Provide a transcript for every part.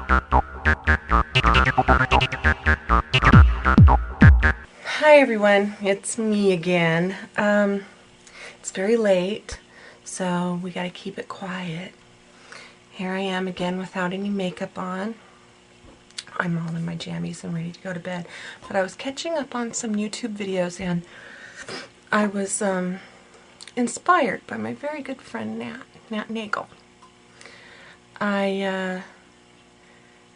Hi everyone, it's me again. It's very late, so we gotta keep it quiet. Here I am again without any makeup on. I'm all in my jammies and ready to go to bed. But I was catching up on some YouTube videos and I was inspired by my very good friend Nat Nagel. I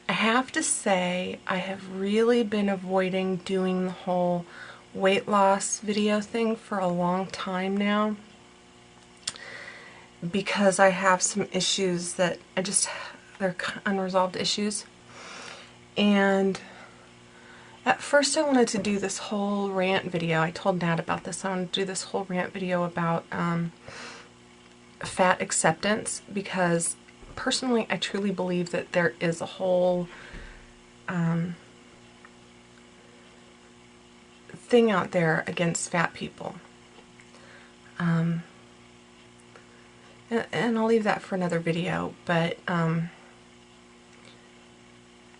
have to say I have really been avoiding doing the whole weight loss video thing for a long time now because I have some issues that they're unresolved issues. And at first I wanted to do this whole rant video. I told Nat about this. I wanted to do this whole rant video about fat acceptance because personally I truly believe that there is a whole thing out there against fat people. And I'll leave that for another video, but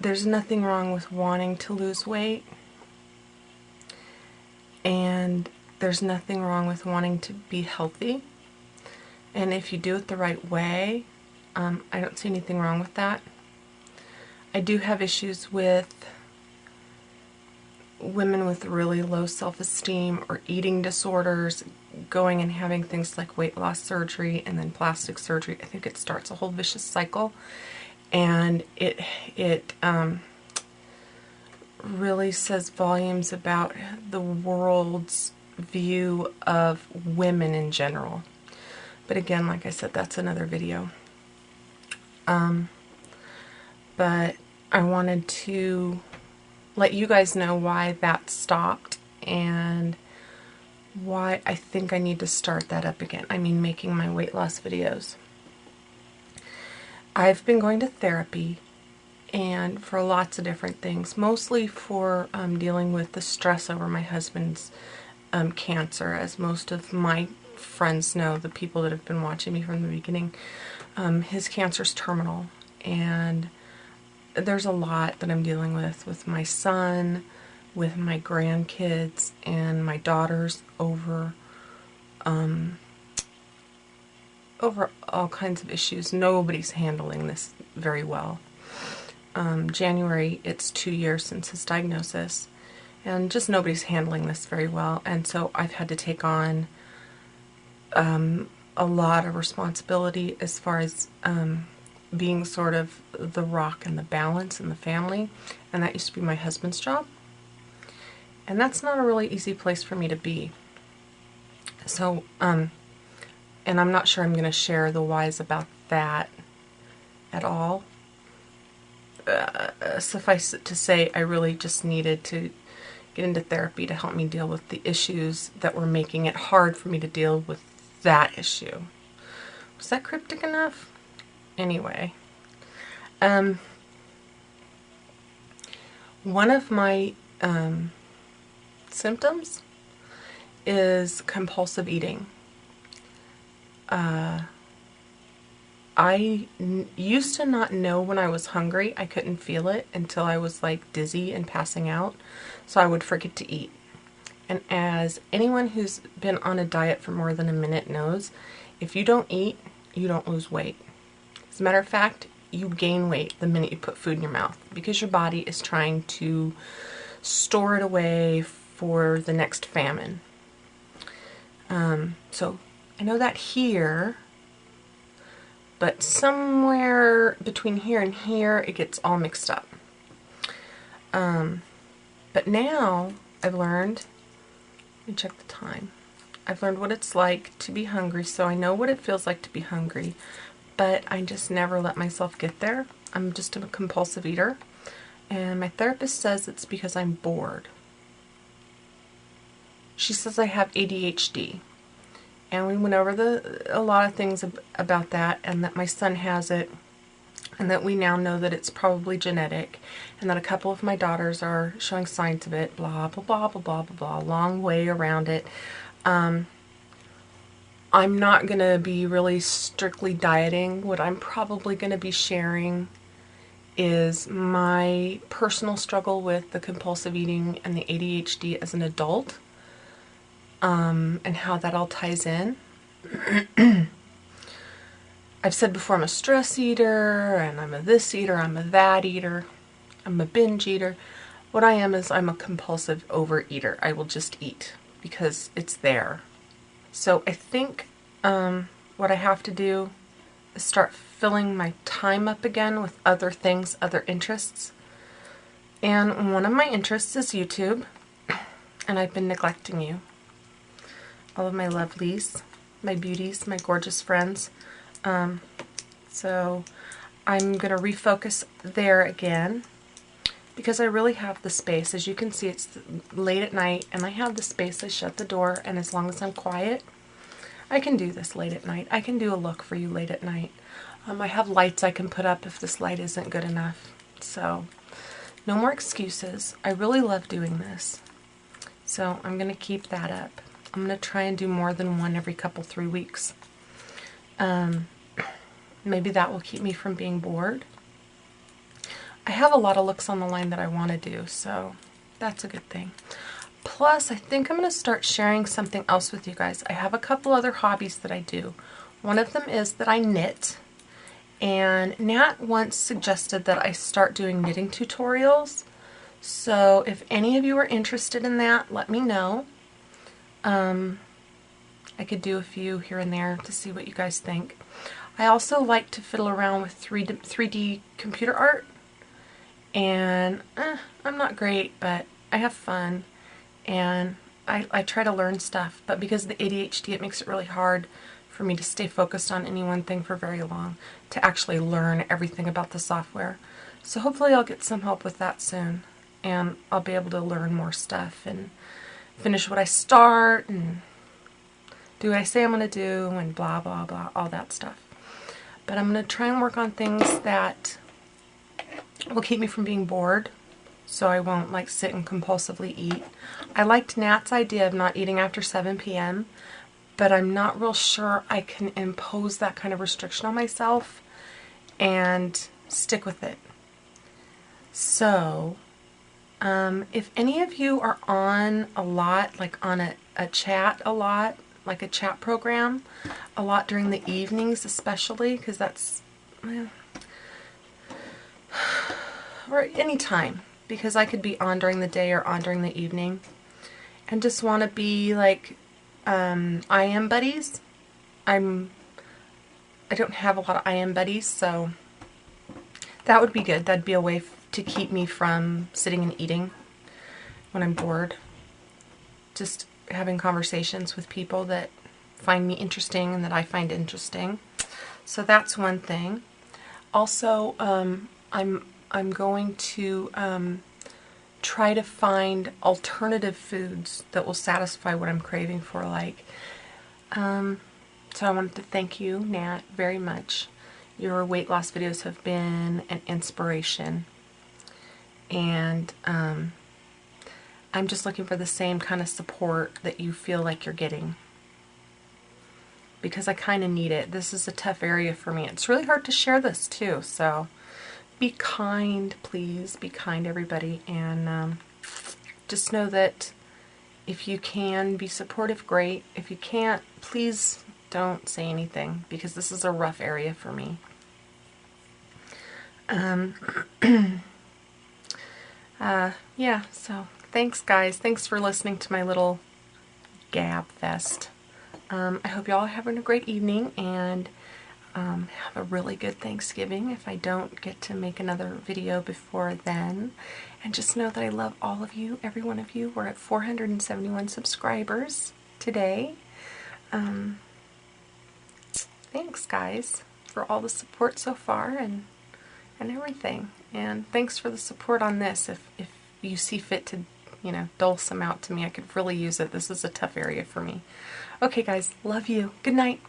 there's nothing wrong with wanting to lose weight, and there's nothing wrong with wanting to be healthy, and if you do it the right way, I don't see anything wrong with that. I do have issues with women with really low self-esteem or eating disorders going and having things like weight loss surgery and then plastic surgery. I think it starts a whole vicious cycle, and it really says volumes about the world's view of women in general. But again, like I said, that's another video. But I wanted to let you guys know why that stopped and why I think I need to start that up again. I mean, making my weight loss videos. I've been going to therapy and for lots of different things, mostly for dealing with the stress over my husband's cancer, as most of my friends know, the people that have been watching me from the beginning. His cancer's terminal, and there's a lot that I'm dealing with my son, with my grandkids, and my daughters over all kinds of issues. Nobody's handling this very well. January, it's 2 years since his diagnosis, and just nobody's handling this very well, and so I've had to take on a lot of responsibility as far as being sort of the rock and the balance in the family, and that used to be my husband's job, and that's not a really easy place for me to be. So and I'm not sure I'm going to share the whys about that at all. Suffice it to say, I really just needed to get into therapy to help me deal with the issues that were making it hard for me to deal with that issue. Was that cryptic enough? Anyway, one of my symptoms is compulsive eating. I used to not know when I was hungry. I couldn't feel it until I was like dizzy and passing out, so I would forget to eat. And as anyone who's been on a diet for more than a minute knows, if you don't eat, you don't lose weight. As a matter of fact, you gain weight the minute you put food in your mouth because your body is trying to store it away for the next famine. So I know that here, but somewhere between here and here, it gets all mixed up. But now I've learned, let me check the time. I've learned what it's like to be hungry, so I know what it feels like to be hungry, but I just never let myself get there. I'm just a compulsive eater, and my therapist says it's because I'm bored. She says I have ADHD, and we went over a lot of things about that, and that my son has it, and that we now know that it's probably genetic, and that a couple of my daughters are showing signs of it, blah, blah, blah, blah, blah, blah, blah, long way around it. I'm not going to be really strictly dieting. What I'm probably going to be sharing is my personal struggle with the compulsive eating and the ADHD as an adult, and how that all ties in. I've said before I'm a stress eater, and I'm a this eater, I'm a that eater, I'm a binge eater. What I am is I'm a compulsive overeater. I will just eat because it's there. So I think what I have to do is start filling my time up again with other things, other interests. And one of my interests is YouTube, and I've been neglecting you. All of my lovelies, my beauties, my gorgeous friends. So I'm going to refocus there again because I really have the space. As you can see, it's late at night and I have the space. I shut the door, and as long as I'm quiet, I can do this late at night. I can do a look for you late at night. I have lights I can put up if this light isn't good enough. So no more excuses. I really love doing this. So I'm going to keep that up. I'm going to try and do more than one every 3 weeks. Maybe that will keep me from being bored. I have a lot of looks on the line that I want to do, so that's a good thing. Plus, I think I'm going to start sharing something else with you guys. I have a couple other hobbies that I do. One of them is that I knit. And Nat once suggested that I start doing knitting tutorials. So if any of you are interested in that, let me know. I could do a few here and there to see what you guys think. I also like to fiddle around with 3D computer art. And I'm not great, but I have fun. And I try to learn stuff. But because of the ADHD, it makes it really hard for me to stay focused on any one thing for very long, to actually learn everything about the software. So hopefully I'll get some help with that soon, and I'll be able to learn more stuff and finish what I start and do what I say I'm going to do and blah, blah, blah, all that stuff. But I'm going to try and work on things that will keep me from being bored, so I won't like sit and compulsively eat. I liked Nat's idea of not eating after 7 p.m., but I'm not real sure I can impose that kind of restriction on myself and stick with it. So, if any of you are on a lot, like on a chat a lot, like a chat program, a lot during the evenings especially, because that's, well, or any time, because I could be on during the day or on during the evening, and just want to be like, I am buddies. I don't have a lot of I am buddies, so that would be good. That'd be a way to keep me from sitting and eating when I'm bored. Just having conversations with people that find me interesting and that I find interesting. So that's one thing. Also, I'm going to try to find alternative foods that will satisfy what I'm craving for, like, so I wanted to thank you, Nat, very much. Your weight loss videos have been an inspiration, and I'm just looking for the same kind of support that you feel like you're getting, because I kind of need it. This is a tough area for me. It's really hard to share this too, so be kind, please. Be kind, everybody, and just know that if you can be supportive, great. If you can't, please don't say anything, because this is a rough area for me. Yeah, so thanks, guys. Thanks for listening to my little gab fest. I hope y'all are having a great evening, and have a really good Thanksgiving if I don't get to make another video before then. And just know that I love all of you, every one of you. We're at 471 subscribers today. Thanks, guys, for all the support so far and everything. And thanks for the support on this. If you see fit to, dole some out to me, I could really use it. This is a tough area for me. Okay, guys, love you. Good night.